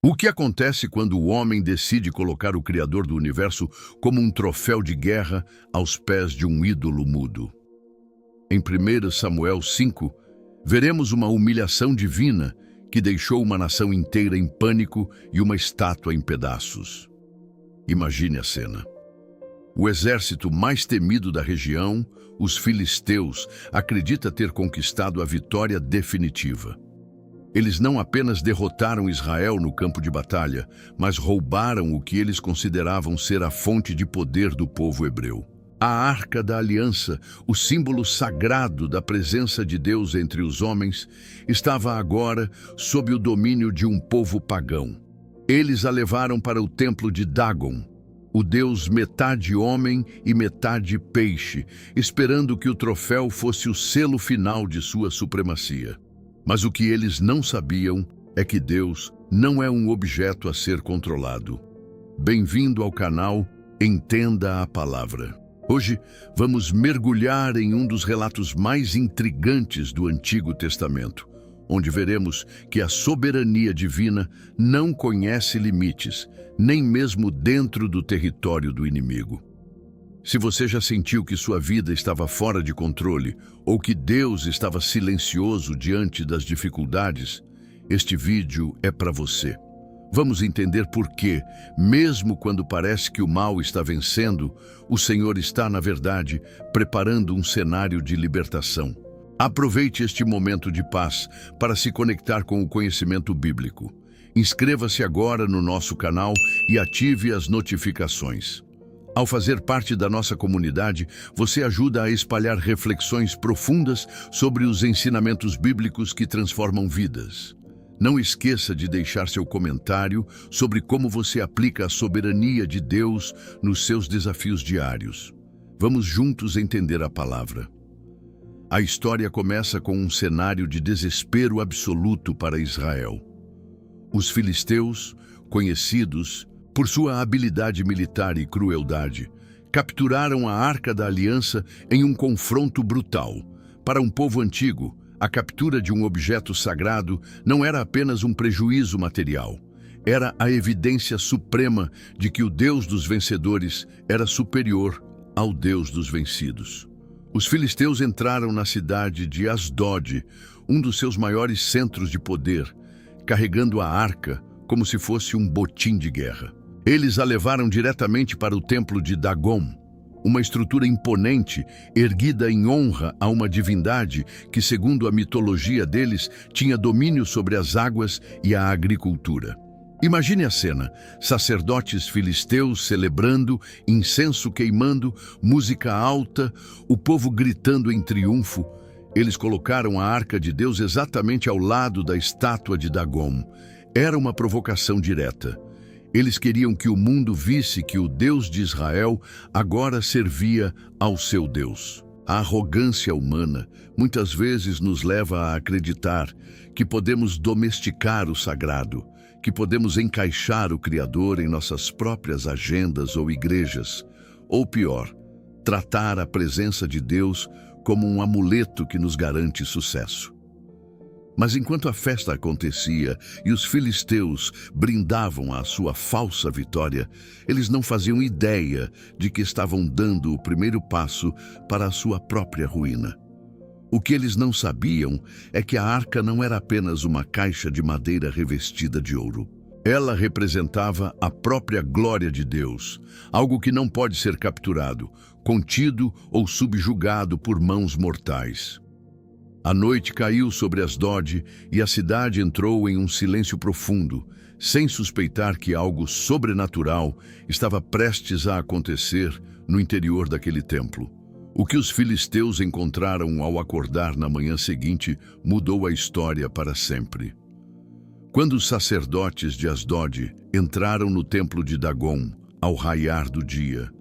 O que acontece quando o homem decide colocar o Criador do universo como um troféu de guerra aos pés de um ídolo mudo? Em 1 Samuel 5, veremos uma humilhação divina que deixou uma nação inteira em pânico e uma estátua em pedaços. Imagine a cena. O exército mais temido da região, os filisteus, acredita ter conquistado a vitória definitiva. Eles não apenas derrotaram Israel no campo de batalha, mas roubaram o que eles consideravam ser a fonte de poder do povo hebreu. A Arca da Aliança, o símbolo sagrado da presença de Deus entre os homens, estava agora sob o domínio de um povo pagão. Eles a levaram para o templo de Dagon, o deus metade homem e metade peixe, esperando que o troféu fosse o selo final de sua supremacia. Mas o que eles não sabiam é que Deus não é um objeto a ser controlado. Bem-vindo ao canal Entenda a Palavra. Hoje vamos mergulhar em um dos relatos mais intrigantes do Antigo Testamento, onde veremos que a soberania divina não conhece limites, nem mesmo dentro do território do inimigo. Se você já sentiu que sua vida estava fora de controle ou que Deus estava silencioso diante das dificuldades, este vídeo é para você. Vamos entender por que, mesmo quando parece que o mal está vencendo, o Senhor está, na verdade, preparando um cenário de libertação. Aproveite este momento de paz para se conectar com o conhecimento bíblico. Inscreva-se agora no nosso canal e ative as notificações. Ao fazer parte da nossa comunidade, você ajuda a espalhar reflexões profundas sobre os ensinamentos bíblicos que transformam vidas. Não esqueça de deixar seu comentário sobre como você aplica a soberania de Deus nos seus desafios diários. Vamos juntos entender a palavra. A história começa com um cenário de desespero absoluto para Israel. Os filisteus, conhecidos por sua habilidade militar e crueldade, capturaram a Arca da Aliança em um confronto brutal. Para um povo antigo, a captura de um objeto sagrado não era apenas um prejuízo material. Era a evidência suprema de que o Deus dos vencedores era superior ao Deus dos vencidos. Os filisteus entraram na cidade de Asdod, um dos seus maiores centros de poder, carregando a arca como se fosse um botim de guerra. Eles a levaram diretamente para o templo de Dagon, uma estrutura imponente erguida em honra a uma divindade que, segundo a mitologia deles, tinha domínio sobre as águas e a agricultura. Imagine a cena: sacerdotes filisteus celebrando, incenso queimando, música alta, o povo gritando em triunfo. Eles colocaram a Arca de Deus exatamente ao lado da estátua de Dagon. Era uma provocação direta. Eles queriam que o mundo visse que o Deus de Israel agora servia ao seu Deus. A arrogância humana muitas vezes nos leva a acreditar que podemos domesticar o sagrado, que podemos encaixar o Criador em nossas próprias agendas ou igrejas, ou pior, tratar a presença de Deus como um amuleto que nos garante sucesso. Mas enquanto a festa acontecia e os filisteus brindavam a sua falsa vitória, eles não faziam ideia de que estavam dando o primeiro passo para a sua própria ruína. O que eles não sabiam é que a arca não era apenas uma caixa de madeira revestida de ouro. Ela representava a própria glória de Deus, algo que não pode ser capturado, contido ou subjugado por mãos mortais. A noite caiu sobre Asdod e a cidade entrou em um silêncio profundo, sem suspeitar que algo sobrenatural estava prestes a acontecer no interior daquele templo. O que os filisteus encontraram ao acordar na manhã seguinte mudou a história para sempre. Quando os sacerdotes de Asdod entraram no templo de Dagon, ao raiar do dia,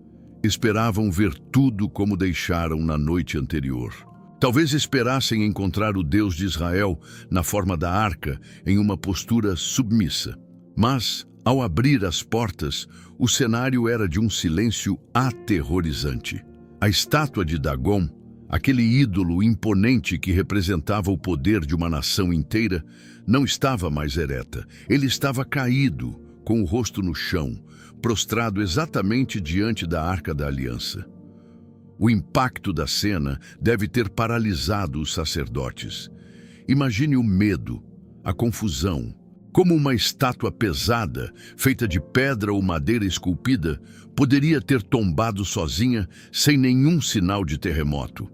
esperavam ver tudo como deixaram na noite anterior. Talvez esperassem encontrar o Deus de Israel na forma da arca, em uma postura submissa. Mas, ao abrir as portas, o cenário era de um silêncio aterrorizante. A estátua de Dagon, Aquele ídolo imponente que representava o poder de uma nação inteira não estava mais ereta. Ele estava caído, com o rosto no chão, prostrado exatamente diante da Arca da Aliança. O impacto da cena deve ter paralisado os sacerdotes. Imagine o medo, a confusão. Como uma estátua pesada, feita de pedra ou madeira esculpida, poderia ter tombado sozinha sem nenhum sinal de terremoto.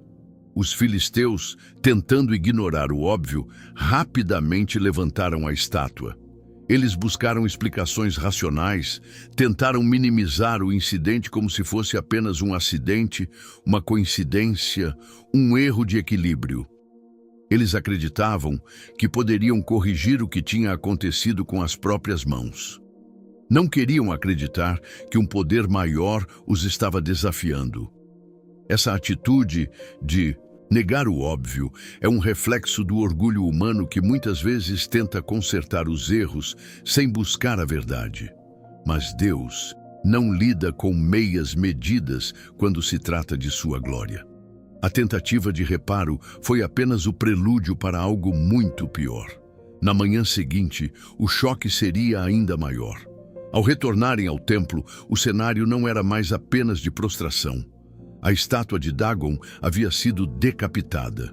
Os filisteus, tentando ignorar o óbvio, rapidamente levantaram a estátua. Eles buscaram explicações racionais, tentaram minimizar o incidente como se fosse apenas um acidente, uma coincidência, um erro de equilíbrio. Eles acreditavam que poderiam corrigir o que tinha acontecido com as próprias mãos. Não queriam acreditar que um poder maior os estava desafiando. Essa atitude de negar o óbvio é um reflexo do orgulho humano que muitas vezes tenta consertar os erros sem buscar a verdade. Mas Deus não lida com meias medidas quando se trata de sua glória. A tentativa de reparo foi apenas o prelúdio para algo muito pior. Na manhã seguinte, o choque seria ainda maior. Ao retornarem ao templo, o cenário não era mais apenas de prostração. A estátua de Dagon havia sido decapitada.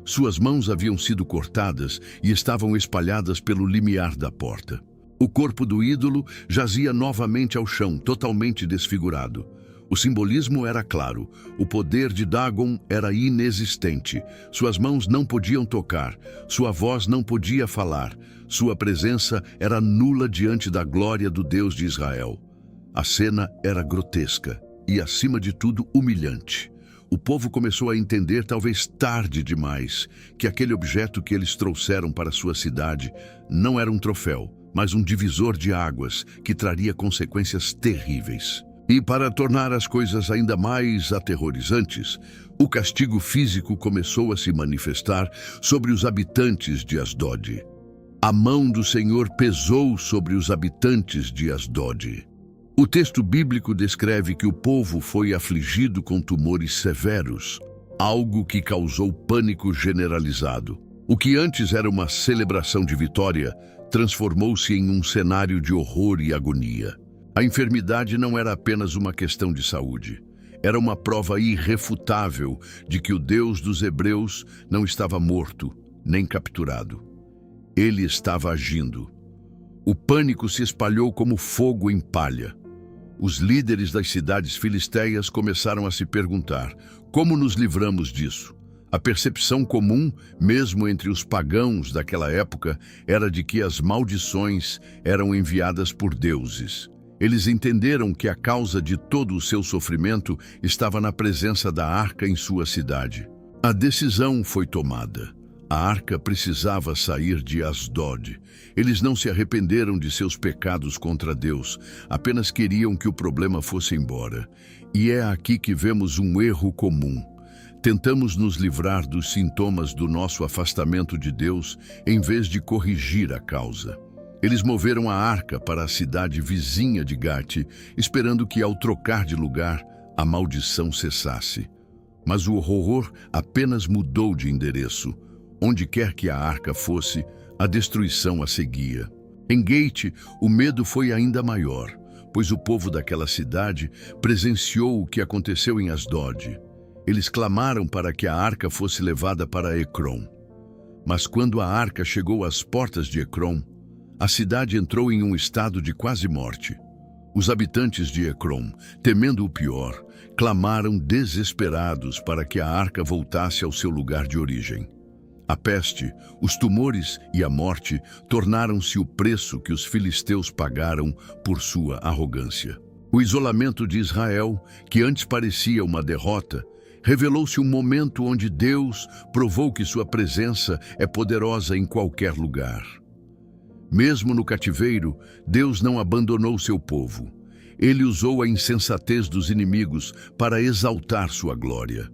Suas mãos haviam sido cortadas e estavam espalhadas pelo limiar da porta. O corpo do ídolo jazia novamente ao chão, totalmente desfigurado. O simbolismo era claro. O poder de Dagon era inexistente. Suas mãos não podiam tocar. Sua voz não podia falar. Sua presença era nula diante da glória do Deus de Israel. A cena era grotesca e, acima de tudo, humilhante. O povo começou a entender, talvez tarde demais, que aquele objeto que eles trouxeram para sua cidade não era um troféu, mas um divisor de águas que traria consequências terríveis. E para tornar as coisas ainda mais aterrorizantes, o castigo físico começou a se manifestar sobre os habitantes de Asdod. A mão do Senhor pesou sobre os habitantes de Asdod. O texto bíblico descreve que o povo foi afligido com tumores severos, algo que causou pânico generalizado. O que antes era uma celebração de vitória, transformou-se em um cenário de horror e agonia. A enfermidade não era apenas uma questão de saúde. Era uma prova irrefutável de que o Deus dos hebreus não estava morto, nem capturado. Ele estava agindo. O pânico se espalhou como fogo em palha. Os líderes das cidades filisteias começaram a se perguntar: como nos livramos disso? A percepção comum, mesmo entre os pagãos daquela época, era de que as maldições eram enviadas por deuses. Eles entenderam que a causa de todo o seu sofrimento estava na presença da arca em sua cidade. A decisão foi tomada. A arca precisava sair de Asdod. Eles não se arrependeram de seus pecados contra Deus, apenas queriam que o problema fosse embora. E é aqui que vemos um erro comum. Tentamos nos livrar dos sintomas do nosso afastamento de Deus em vez de corrigir a causa. Eles moveram a arca para a cidade vizinha de Gate, esperando que, ao trocar de lugar, a maldição cessasse. Mas o horror apenas mudou de endereço. Onde quer que a arca fosse, a destruição a seguia. Em Gate, o medo foi ainda maior, pois o povo daquela cidade presenciou o que aconteceu em Asdod. Eles clamaram para que a arca fosse levada para Ecrom. Mas quando a arca chegou às portas de Ecrom, a cidade entrou em um estado de quase morte. Os habitantes de Ecrom, temendo o pior, clamaram desesperados para que a arca voltasse ao seu lugar de origem. A peste, os tumores e a morte tornaram-se o preço que os filisteus pagaram por sua arrogância. O isolamento de Israel, que antes parecia uma derrota, revelou-se um momento onde Deus provou que sua presença é poderosa em qualquer lugar. Mesmo no cativeiro, Deus não abandonou seu povo. Ele usou a insensatez dos inimigos para exaltar sua glória.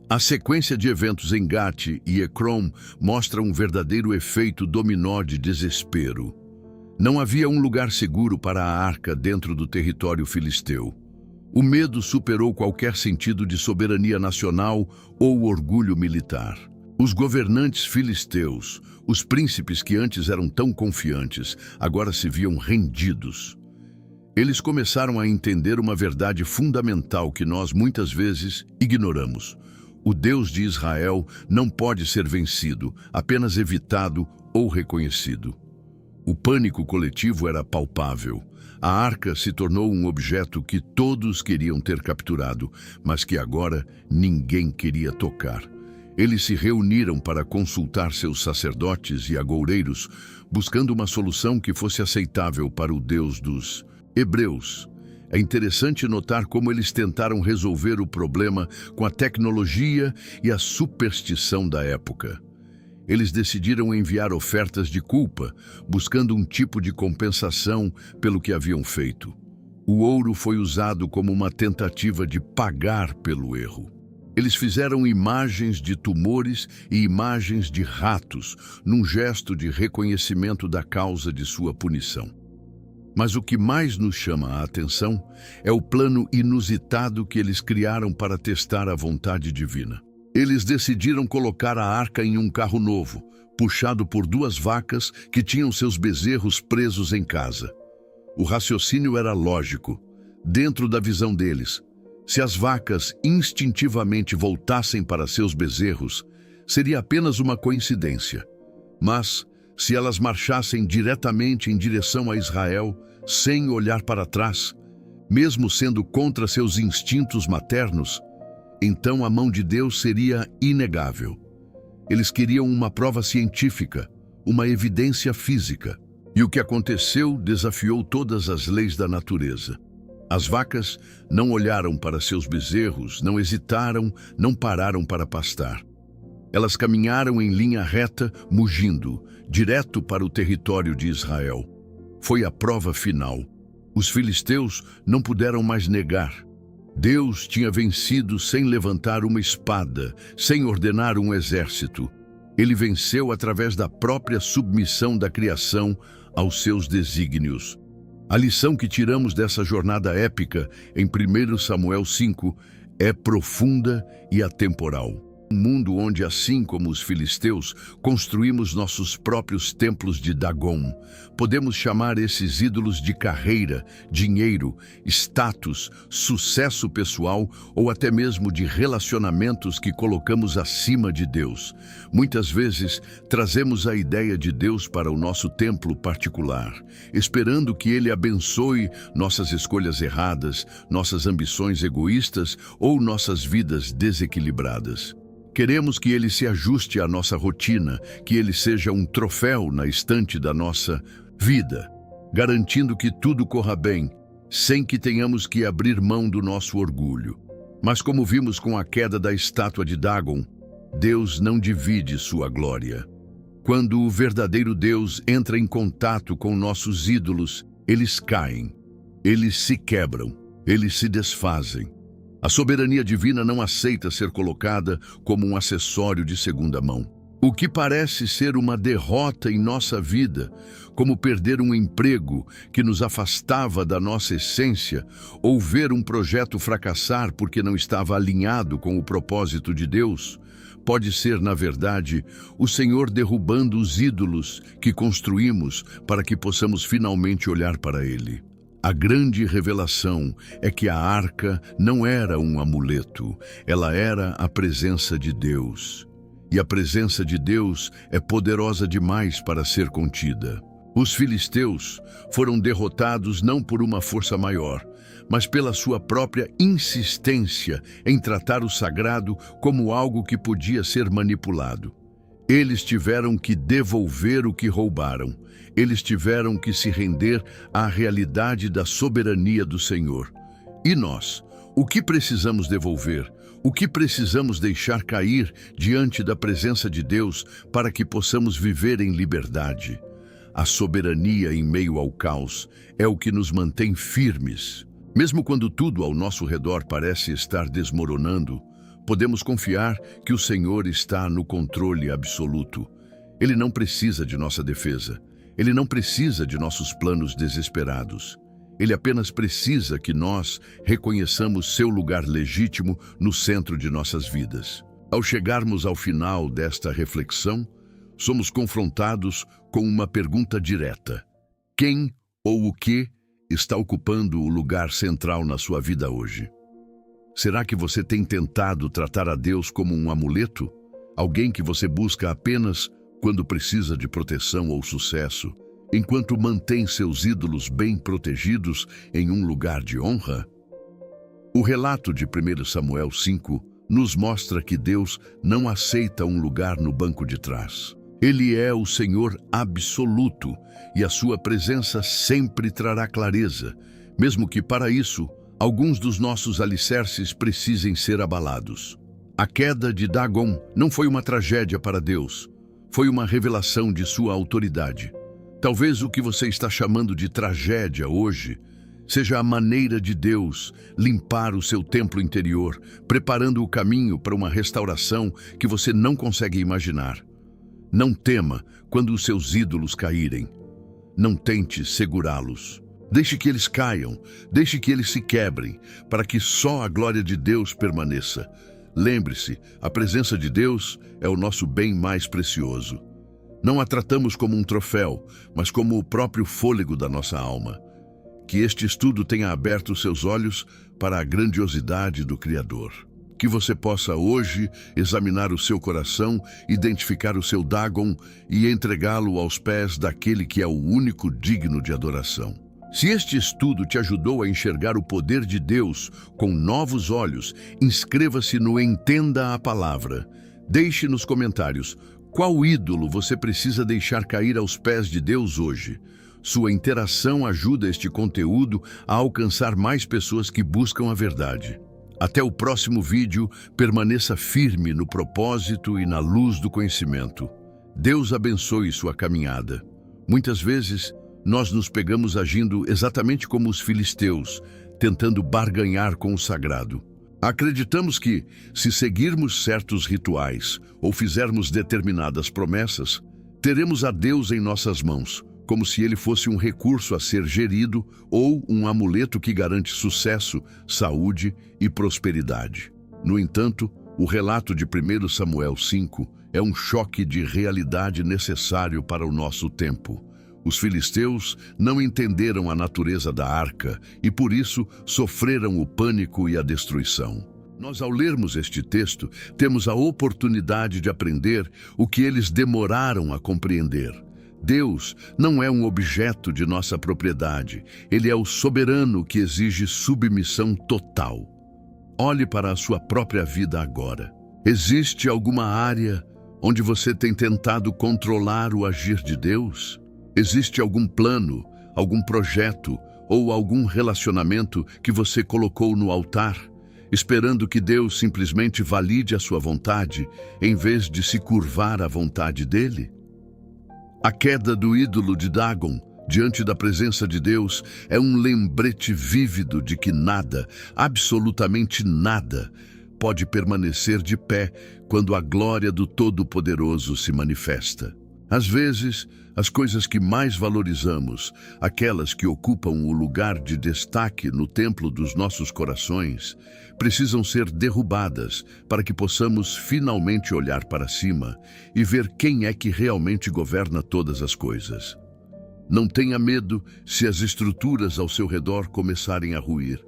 A sequência de eventos em Gate e Ecrom mostra um verdadeiro efeito dominó de desespero. Não havia um lugar seguro para a arca dentro do território filisteu. O medo superou qualquer sentido de soberania nacional ou orgulho militar. Os governantes filisteus, os príncipes que antes eram tão confiantes, agora se viam rendidos. Eles começaram a entender uma verdade fundamental que nós muitas vezes ignoramos. O Deus de Israel não pode ser vencido, apenas evitado ou reconhecido. O pânico coletivo era palpável. A arca se tornou um objeto que todos queriam ter capturado, mas que agora ninguém queria tocar. Eles se reuniram para consultar seus sacerdotes e agoureiros, buscando uma solução que fosse aceitável para o Deus dos hebreus. É interessante notar como eles tentaram resolver o problema com a tecnologia e a superstição da época. Eles decidiram enviar ofertas de culpa, buscando um tipo de compensação pelo que haviam feito. O ouro foi usado como uma tentativa de pagar pelo erro. Eles fizeram imagens de tumores e imagens de ratos, num gesto de reconhecimento da causa de sua punição. Mas o que mais nos chama a atenção é o plano inusitado que eles criaram para testar a vontade divina. Eles decidiram colocar a arca em um carro novo, puxado por 2 vacas que tinham seus bezerros presos em casa. O raciocínio era lógico. Dentro da visão deles, se as vacas instintivamente voltassem para seus bezerros, seria apenas uma coincidência. Mas, se elas marchassem diretamente em direção a Israel, sem olhar para trás, mesmo sendo contra seus instintos maternos, então a mão de Deus seria inegável. Eles queriam uma prova científica, uma evidência física. E o que aconteceu desafiou todas as leis da natureza. As vacas não olharam para seus bezerros, não hesitaram, não pararam para pastar. Elas caminharam em linha reta, mugindo, direto para o território de Israel. Foi a prova final. Os filisteus não puderam mais negar. Deus tinha vencido sem levantar uma espada, sem ordenar um exército. Ele venceu através da própria submissão da criação aos seus desígnios. A lição que tiramos dessa jornada épica em 1 Samuel 5 é profunda e atemporal. Um mundo onde, assim como os filisteus, construímos nossos próprios templos de Dagon. Podemos chamar esses ídolos de carreira, dinheiro, status, sucesso pessoal ou até mesmo de relacionamentos que colocamos acima de Deus. Muitas vezes, trazemos a ideia de Deus para o nosso templo particular, esperando que Ele abençoe nossas escolhas erradas, nossas ambições egoístas ou nossas vidas desequilibradas. Queremos que Ele se ajuste à nossa rotina, que Ele seja um troféu na estante da nossa vida, garantindo que tudo corra bem, sem que tenhamos que abrir mão do nosso orgulho. Mas como vimos com a queda da estátua de Dagon, Deus não divide sua glória. Quando o verdadeiro Deus entra em contato com nossos ídolos, eles caem, eles se quebram, eles se desfazem. A soberania divina não aceita ser colocada como um acessório de segunda mão. O que parece ser uma derrota em nossa vida, como perder um emprego que nos afastava da nossa essência, ou ver um projeto fracassar porque não estava alinhado com o propósito de Deus, pode ser, na verdade, o Senhor derrubando os ídolos que construímos para que possamos finalmente olhar para Ele. A grande revelação é que a arca não era um amuleto, ela era a presença de Deus. E a presença de Deus é poderosa demais para ser contida. Os filisteus foram derrotados não por uma força maior, mas pela sua própria insistência em tratar o sagrado como algo que podia ser manipulado. Eles tiveram que devolver o que roubaram. Eles tiveram que se render à realidade da soberania do Senhor. E nós? O que precisamos devolver? O que precisamos deixar cair diante da presença de Deus para que possamos viver em liberdade? A soberania em meio ao caos é o que nos mantém firmes. Mesmo quando tudo ao nosso redor parece estar desmoronando, podemos confiar que o Senhor está no controle absoluto. Ele não precisa de nossa defesa. Ele não precisa de nossos planos desesperados. Ele apenas precisa que nós reconheçamos seu lugar legítimo no centro de nossas vidas. Ao chegarmos ao final desta reflexão, somos confrontados com uma pergunta direta: quem ou o que está ocupando o lugar central na sua vida hoje? Será que você tem tentado tratar a Deus como um amuleto? Alguém que você busca apenas quando precisa de proteção ou sucesso, enquanto mantém seus ídolos bem protegidos em um lugar de honra? O relato de 1 Samuel 5 nos mostra que Deus não aceita um lugar no banco de trás. Ele é o Senhor absoluto e a sua presença sempre trará clareza, mesmo que para isso alguns dos nossos alicerces precisem ser abalados. A queda de Dagon não foi uma tragédia para Deus, foi uma revelação de sua autoridade. Talvez o que você está chamando de tragédia hoje seja a maneira de Deus limpar o seu templo interior, preparando o caminho para uma restauração que você não consegue imaginar. Não tema quando os seus ídolos caírem. Não tente segurá-los. Deixe que eles caiam, deixe que eles se quebrem, para que só a glória de Deus permaneça. Lembre-se, a presença de Deus é o nosso bem mais precioso. Não a tratamos como um troféu, mas como o próprio fôlego da nossa alma. Que este estudo tenha aberto seus olhos para a grandiosidade do Criador. Que você possa hoje examinar o seu coração, identificar o seu Dagon e entregá-lo aos pés daquele que é o único digno de adoração. Se este estudo te ajudou a enxergar o poder de Deus com novos olhos, inscreva-se no Entenda a Palavra. Deixe nos comentários qual ídolo você precisa deixar cair aos pés de Deus hoje. Sua interação ajuda este conteúdo a alcançar mais pessoas que buscam a verdade. Até o próximo vídeo, permaneça firme no propósito e na luz do conhecimento. Deus abençoe sua caminhada. Muitas vezes, nós nos pegamos agindo exatamente como os filisteus, tentando barganhar com o sagrado. Acreditamos que, se seguirmos certos rituais ou fizermos determinadas promessas, teremos a Deus em nossas mãos, como se ele fosse um recurso a ser gerido ou um amuleto que garante sucesso, saúde e prosperidade. No entanto, o relato de 1 Samuel 5 é um choque de realidade necessário para o nosso tempo. Os filisteus não entenderam a natureza da arca e, por isso, sofreram o pânico e a destruição. Nós, ao lermos este texto, temos a oportunidade de aprender o que eles demoraram a compreender. Deus não é um objeto de nossa propriedade, ele é o soberano que exige submissão total. Olhe para a sua própria vida agora. Existe alguma área onde você tem tentado controlar o agir de Deus? Existe algum plano, algum projeto ou algum relacionamento que você colocou no altar, esperando que Deus simplesmente valide a sua vontade, em vez de se curvar à vontade dele? A queda do ídolo de Dagon diante da presença de Deus é um lembrete vívido de que nada, absolutamente nada, pode permanecer de pé quando a glória do Todo-Poderoso se manifesta. Às vezes, as coisas que mais valorizamos, aquelas que ocupam o lugar de destaque no templo dos nossos corações, precisam ser derrubadas para que possamos finalmente olhar para cima e ver quem é que realmente governa todas as coisas. Não tenha medo se as estruturas ao seu redor começarem a ruir.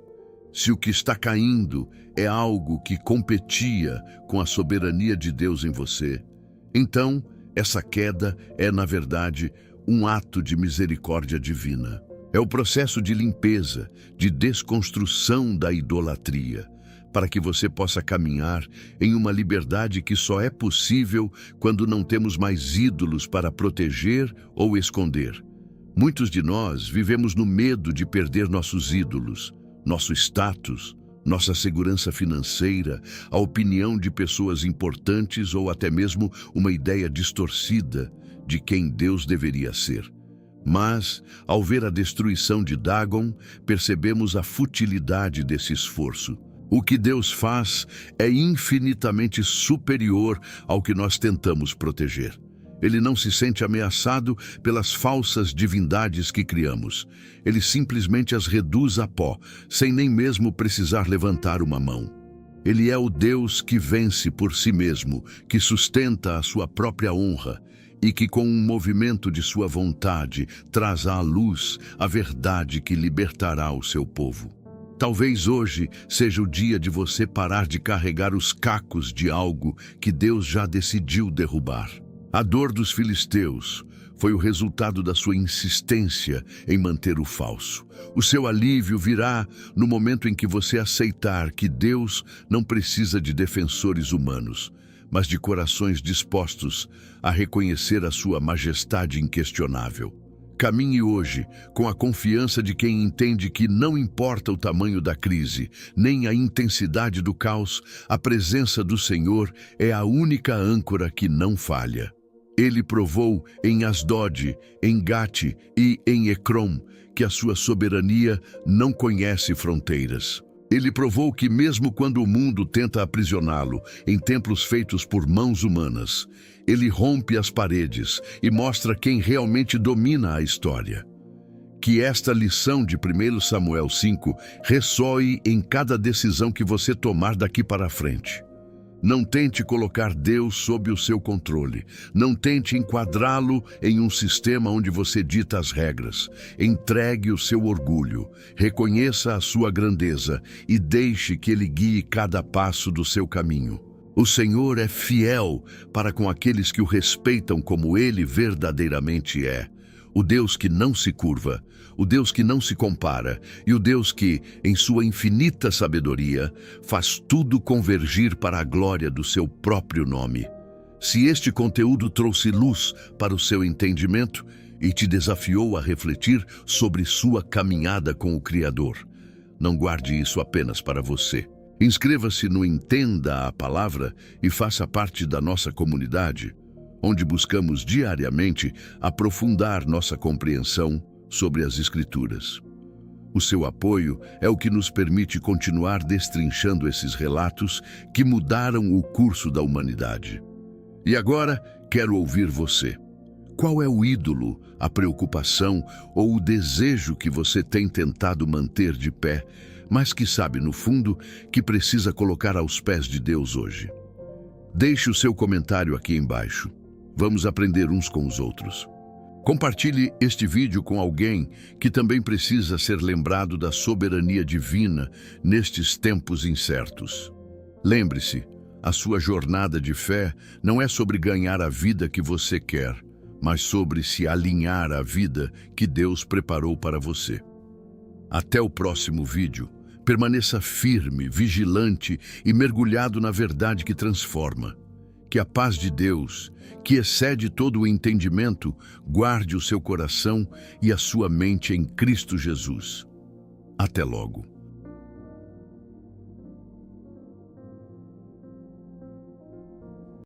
Se o que está caindo é algo que competia com a soberania de Deus em você, então essa queda é, na verdade, um ato de misericórdia divina. É o processo de limpeza, de desconstrução da idolatria, para que você possa caminhar em uma liberdade que só é possível quando não temos mais ídolos para proteger ou esconder. Muitos de nós vivemos no medo de perder nossos ídolos, nosso status, nossa segurança financeira, a opinião de pessoas importantes ou até mesmo uma ideia distorcida de quem Deus deveria ser. Mas, ao ver a destruição de Dagon, percebemos a futilidade desse esforço. O que Deus faz é infinitamente superior ao que nós tentamos proteger. Ele não se sente ameaçado pelas falsas divindades que criamos. Ele simplesmente as reduz a pó, sem nem mesmo precisar levantar uma mão. Ele é o Deus que vence por si mesmo, que sustenta a sua própria honra e que, com um movimento de sua vontade, traz à luz a verdade que libertará o seu povo. Talvez hoje seja o dia de você parar de carregar os cacos de algo que Deus já decidiu derrubar. A dor dos filisteus foi o resultado da sua insistência em manter o falso. O seu alívio virá no momento em que você aceitar que Deus não precisa de defensores humanos, mas de corações dispostos a reconhecer a sua majestade inquestionável. Caminhe hoje com a confiança de quem entende que não importa o tamanho da crise, nem a intensidade do caos, a presença do Senhor é a única âncora que não falha. Ele provou em Asdod, em Gate e em Ecrom que a sua soberania não conhece fronteiras. Ele provou que mesmo quando o mundo tenta aprisioná-lo em templos feitos por mãos humanas, ele rompe as paredes e mostra quem realmente domina a história. Que esta lição de 1 Samuel 5 ressoe em cada decisão que você tomar daqui para frente. Não tente colocar Deus sob o seu controle. Não tente enquadrá-lo em um sistema onde você dita as regras. Entregue o seu orgulho, reconheça a sua grandeza e deixe que Ele guie cada passo do seu caminho. O Senhor é fiel para com aqueles que o respeitam como Ele verdadeiramente é. O Deus que não se curva, o Deus que não se compara e o Deus que, em sua infinita sabedoria, faz tudo convergir para a glória do seu próprio nome. Se este conteúdo trouxe luz para o seu entendimento e te desafiou a refletir sobre sua caminhada com o Criador, não guarde isso apenas para você. Inscreva-se no Entenda a Palavra e faça parte da nossa comunidade, onde buscamos diariamente aprofundar nossa compreensão sobre as Escrituras. O seu apoio é o que nos permite continuar destrinchando esses relatos que mudaram o curso da humanidade. E agora, quero ouvir você. Qual é o ídolo, a preocupação ou o desejo que você tem tentado manter de pé, mas que sabe, no fundo, que precisa colocar aos pés de Deus hoje? Deixe o seu comentário aqui embaixo. Vamos aprender uns com os outros. Compartilhe este vídeo com alguém que também precisa ser lembrado da soberania divina nestes tempos incertos. Lembre-se, a sua jornada de fé não é sobre ganhar a vida que você quer, mas sobre se alinhar à vida que Deus preparou para você. Até o próximo vídeo. Permaneça firme, vigilante e mergulhado na verdade que transforma. Que a paz de Deus, que excede todo o entendimento, guarde o seu coração e a sua mente em Cristo Jesus. Até logo.